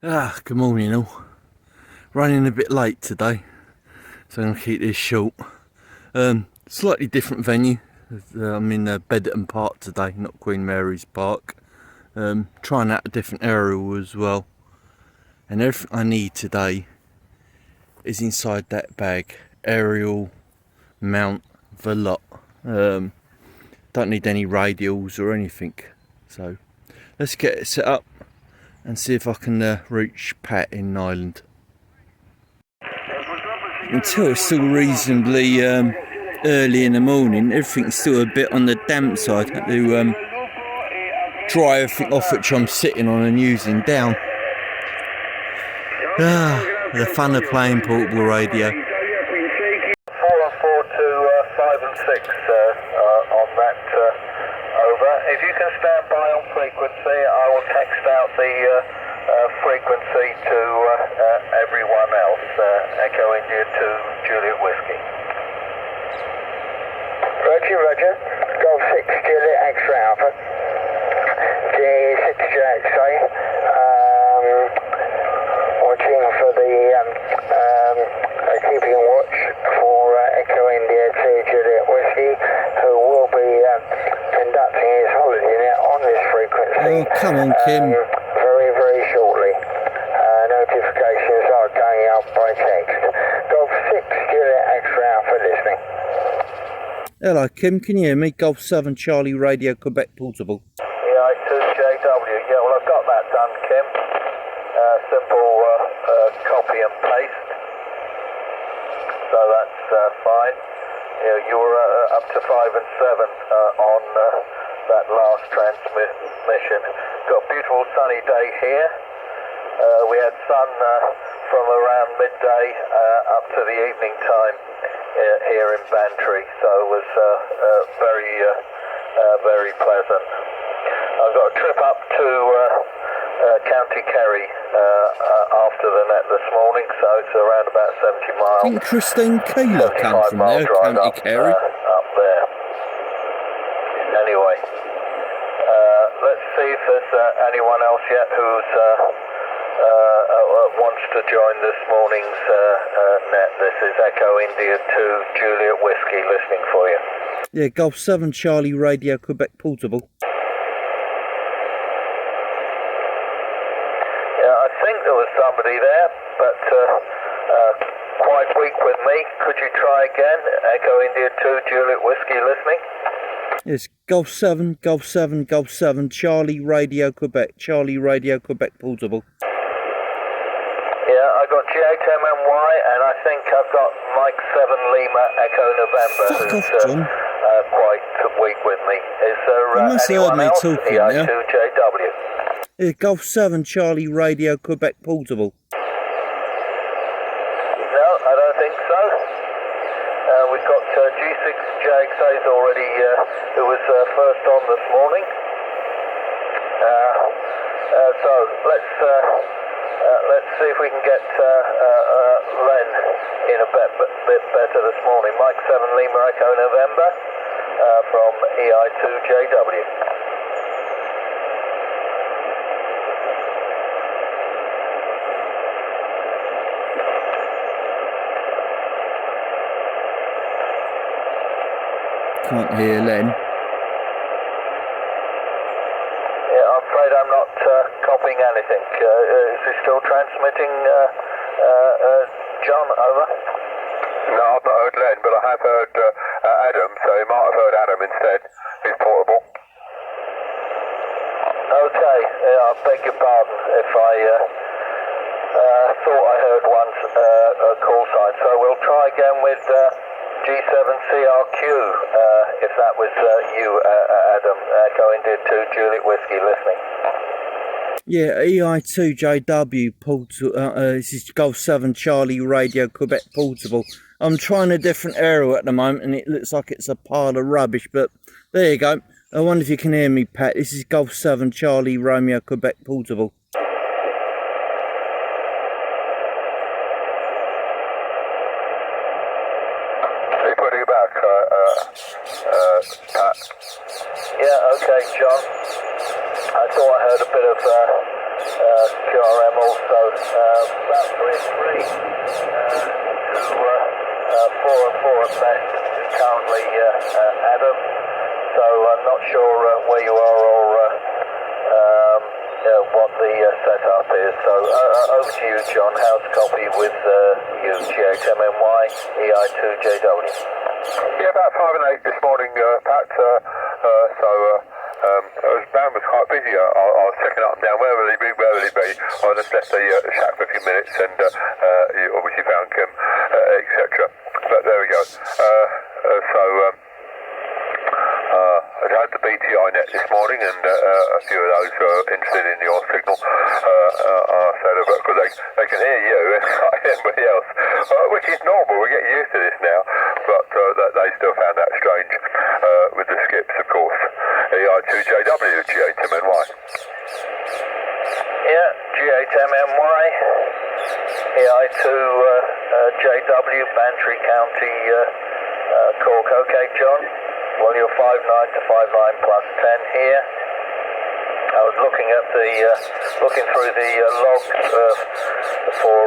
Good morning all. Running a bit late today, so I'm going to keep this short. Slightly different venue. I'm in Bedderton Park today, not Queen Mary's Park. Trying out a different aerial as well. And everything I need today is inside that bag. Aerial, mount, the lot. Don't need any radials or anything. So let's get it set up and see if I can reach Pat in Ireland. Until it's still reasonably early in the morning, everything's still a bit on the damp side. I have to dry everything off which I'm sitting on and using down. The fun of playing portable radio. 4 and 4 to 5 and 6 on that over. If you can stand by on frequency, I will text out the frequency to everyone else. Echo India to Juliet Whiskey. Roger, Roger. Golf 6 Juliet X-ray Alpha. G6 JXA. Watching for the keeping a watch for Echo India to Juliet Whiskey, who will be conducting his holiday net on this frequency. Oh, come on, Kim. Very, very shortly. Notifications are going out by text. Golf 6 Juliet X-ray Alpha listening. Hello, Kim. Can you hear me? Golf 7 Charlie Radio Quebec Portable. EI2JW. Yeah, well, I've got that done, Kim. Simple copy and paste. So that's fine. You were up to 5 and 7 on that last transmission. Got a beautiful sunny day here. We had sun from around midday up to the evening time here in Bantry, so it was very pleasant. I've got a trip up to County Kerry after the net this morning, so it's around about 70 miles. I think Christine Keeler came from there, County Kerry. Up there. Anyway, let's see if there's anyone else yet who's wants to join this morning's net. This is Echo India 2 Juliet Whiskey listening for you. Yeah, Golf 7 Charlie Radio Quebec Portable. I think there was somebody there, but quite weak with me. Could you try again? Echo India 2 Juliet Whiskey listening. Yes, Golf 7, Golf 7, Golf 7, Charlie Radio Quebec, Charlie Radio Quebec Portable. Yeah, I got G8MNY, and I think I've got Mike 7 Lima Echo November, Fuck who's off, John. quite weak with me. Is there You must have heard anyone me else? talking now. EI2JW. Yeah, Golf 7 Charlie Radio Quebec Portable. No, I don't think so. We've got G6 JXA's already, who was first on this morning. So let's see if we can get Len in a bit better this morning. Mike 7 Lima Echo November from EI2JW. Can't hear Len. Yeah, I'm afraid I'm not copying anything. Is he still transmitting, John, over? No, I've not heard Len, but I have heard Adam, so you might have heard Adam instead. He's portable. Okay, yeah, I beg your pardon if I thought I heard one call sign. So we'll try again with G7CRQ, if that was you, Adam, going to Juliet Whiskey listening. Yeah, EI2JW Portable, this is Golf 7 Charlie Radio Quebec Portable. I'm trying a different aerial at the moment and it looks like it's a pile of rubbish, but there you go. I wonder if you can hear me, Pat. This is Golf 7 Charlie Romeo Quebec Portable. Are you putting it back, Pat? Yeah, okay, John. I thought I heard a bit of QRM also about 3 and 3 to 4 and 4 at best currently, Adam. So I'm not sure where you are or what the setup is. So over to you, John. How's copy with you, G8MNY, EI2JW? Yeah, about 5 and 8 this morning, Pat. Band was quite busy. I was checking up and down. Where will he be? I just left the shack for a few minutes and you obviously found Kim, etc. But there we go. I had the BTI net this morning, and a few of those were interested in your signal. I said because they can hear you and not anybody else, which is normal. We're getting used to this now, but they still found that strange with the skips, of course. EI2JW, G8MNY. Yeah, G8MNY, EI2JW, Bantry County, Cork. Okay, John. Well, you're 59 to 59 plus 10 here. I was looking at looking through the logs for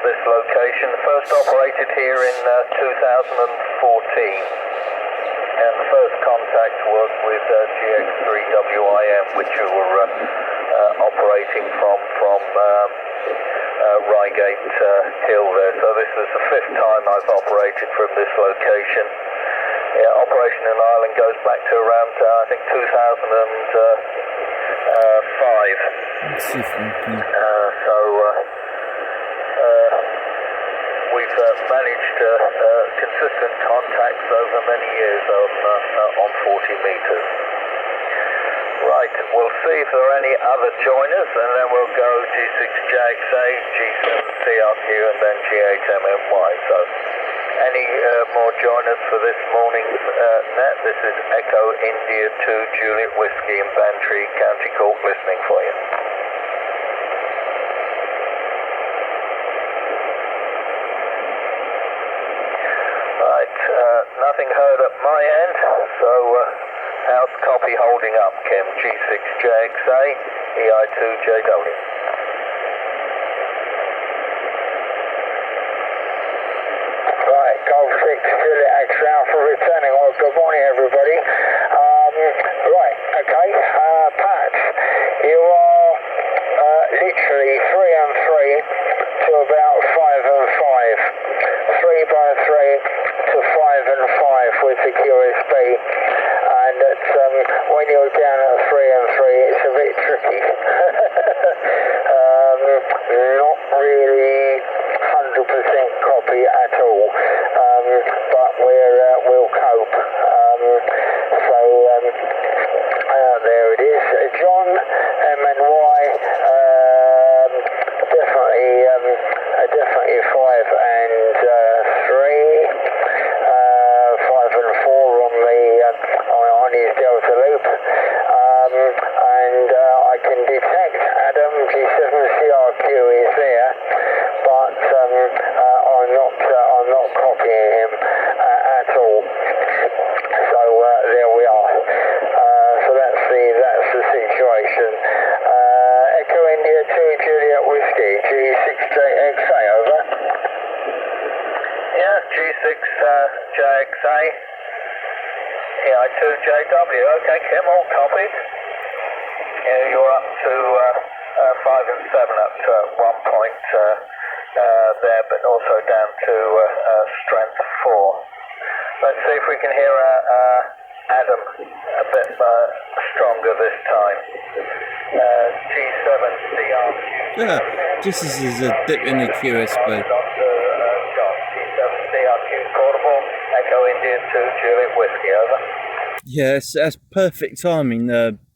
this location. First operated here in 2014, and the first contact was with GX3WIM, which you were operating from Reigate Hill there. So this is the 5th time I've operated from this location. Yeah, operation in Ireland goes back to around, I think, 2005. We've managed consistent contacts over many years on 40 metres. Right, we'll see if there are any other joiners, and then we'll go G6JXA, G7CRQ, and then G8MNY. So, any more joiners for this morning's net? This is Echo India 2 Juliet Whiskey in Bantry, County Cork, listening for you. Right, nothing heard at my end, so how's copy holding up, Kim? G6JXA, EI2JW. Right, Golf 6, Juliet X-ray Alpha returning. Well, good morning, everybody. Right, okay, Pat, you are literally 3 and 3 to about 5 and 5. 3 by 3 to 5 and 5 with the QSB. And when you're down at 3 and 3, it's a bit tricky. Not really 100% copy at all, but we'll cope. There it is. John MNY, definitely 5 and 3, 5 and 4 on his Delta Loop, and I can detect Adam G7CRQ is there, but I'm not copying him at all. So there we are. So that's the situation. Echo India 2 Juliet Whiskey, G6JXA, over. Yeah, G6JXA, EI2JW. Okay, Kim, all copied. Yeah, you're up to 5 and 7 at one point there, but also down to strength 4. Let's see if we can hear Adam a bit stronger this time. G7CRQ. Yeah, just as there's a dip in the QSB. G7CRQ portable, Echo India 2 Juliet Whiskey, over. Yes, that's perfect timing.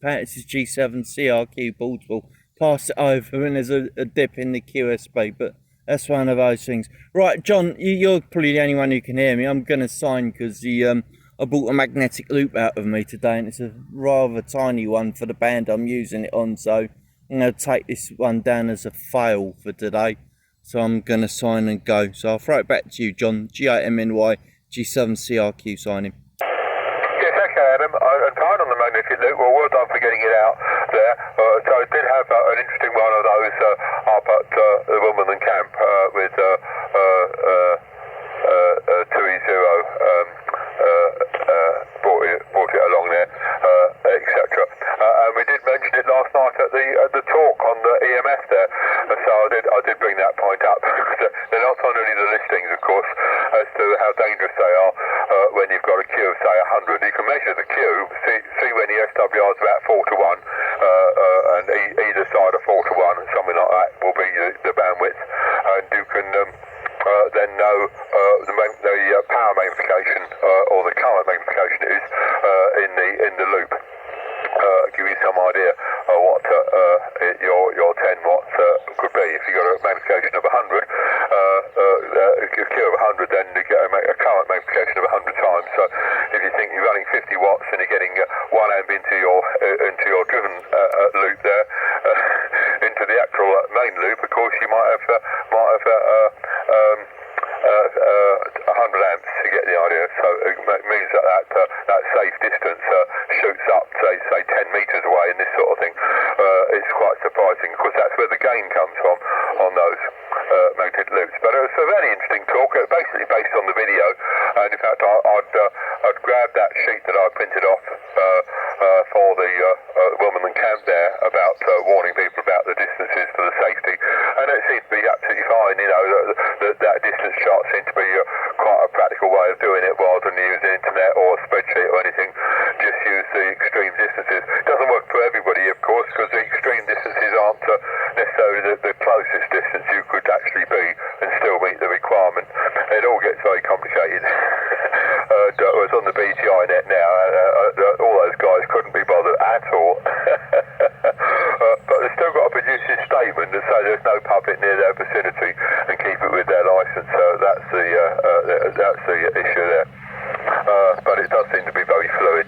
Pat, this is G7CRQ portable. Pass it over and there's a dip in the QSB, but that's one of those things. Right, John, you're probably the only one who can hear me. I'm going to sign because I bought a magnetic loop out of me today, and it's a rather tiny one for the band I'm using it on, so I'm going to take this one down as a fail for today. So I'm going to sign and go. So I'll throw it back to you, John. G8MNY, G7CRQ signing. Yes, okay, repaired them and tied on the magnetic loop. Well, well done for getting it out there. So I did have an interesting one of those up at the Wimbledon camp with 2E0 brought it along there, etc. And we did mention it last night at the talk on the EMF there, and so I did bring that point up. They're not on any of the listings, of course, as to how dangerous they are when you've got a queue of say 100. You can measure the queue, see when the SWR is about 4 to 1, and either side of 4 to 1, something like that will be the bandwidth, and you can then know the power magnification or the current magnification is in the loop. Give you some idea of what your 10 watts could be. If you've got a magnification of 100, a queue of 100, then you get a current magnification of 100 times. So if you think you're running 50 watts and you're getting 1 amp into your driven loop there, into the actual main loop, of course you might have 100 amps to get the idea. So it means that safe distance shoots up, say 10 metres away, and this sort of thing. It's quite surprising. Of course, that's where the gain comes from on those magnetic loops. But it was a very interesting talk, basically based on the video. And in fact, I'd grabbed that sheet that I printed off for the Wimbledon camp there about warning people about the distances for the safety, and it seemed to be absolutely fine. You know, that distance chart seemed to be quite a practical way of doing it, rather than use the internet or a spreadsheet or anything. Just use the extreme distances. It doesn't work for everybody, of course, because the extreme distances aren't necessarily the closest distance you could actually be and still meet the requirement. It all gets very complicated. I was on the BTI net now, all those guys couldn't be bothered at all. But they've still got to produce this statement and say there's no public near their vicinity and keep it with their licence. So that's the issue there. But it does seem to be very fluid.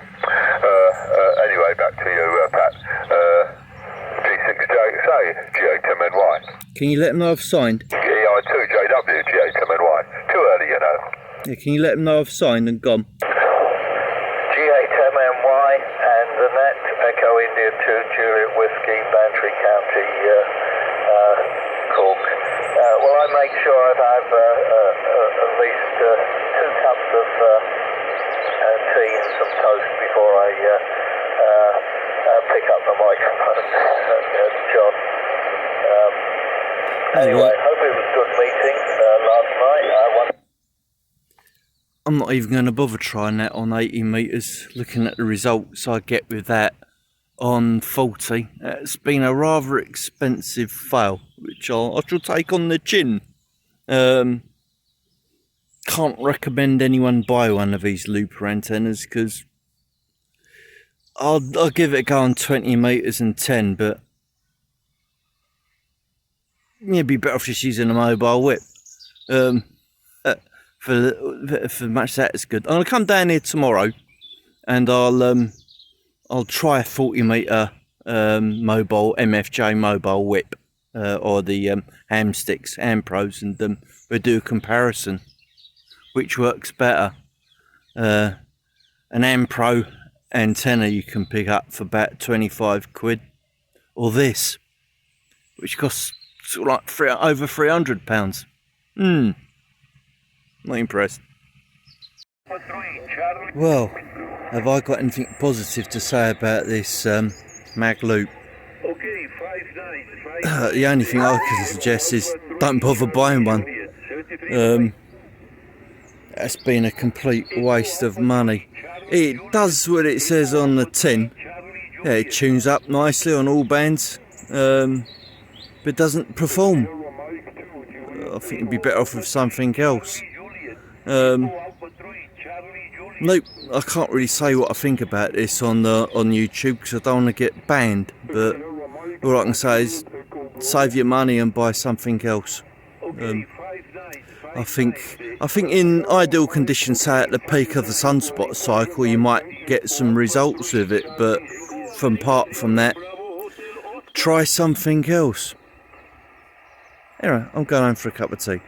Anyway, back to you, Pat. G6JXA, G8MNY. Can you let them know I've signed? GI2JW, G8MNY. Too early, you know. Yeah, can you let them know I've signed and gone? G8MNY and the net, Echo India 2, Juliet Whiskey, Bantry County, Cork. Will I make sure I have at least 2 cups of tea and some toast before I pick up the microphone, John. Anyway, hope it was a good meeting last night. I'm not even going to bother trying that on 80 metres, looking at the results I get with that on 40. It's been a rather expensive fail, which I shall take on the chin. Can't recommend anyone buy one of these Looper antennas, because I'll give it a go on 20 metres and 10, but you'd be better off just using a mobile whip. For much that is good. I'm gonna come down here tomorrow, and I'll try a 40 metre mobile MFJ mobile whip, or the ham sticks, ham pros, and we'll do a comparison, which works better. An ham pro antenna you can pick up for about 25 quid, or this, which costs sort of like over £300. Not impressed. Well, have I got anything positive to say about this mag loop? The only thing I can suggest is don't bother buying one. That's been a complete waste of money. It does what it says on the tin. Yeah, it tunes up nicely on all bands, but it doesn't perform. I think it'd be better off with something else. Nope, I can't really say what I think about this on YouTube, because I don't want to get banned, but all I can say is save your money and buy something else. I think in ideal conditions, say at the peak of the sunspot cycle, you might get some results with it, but apart from that, try something else. Anyway, I'm going home for a cup of tea.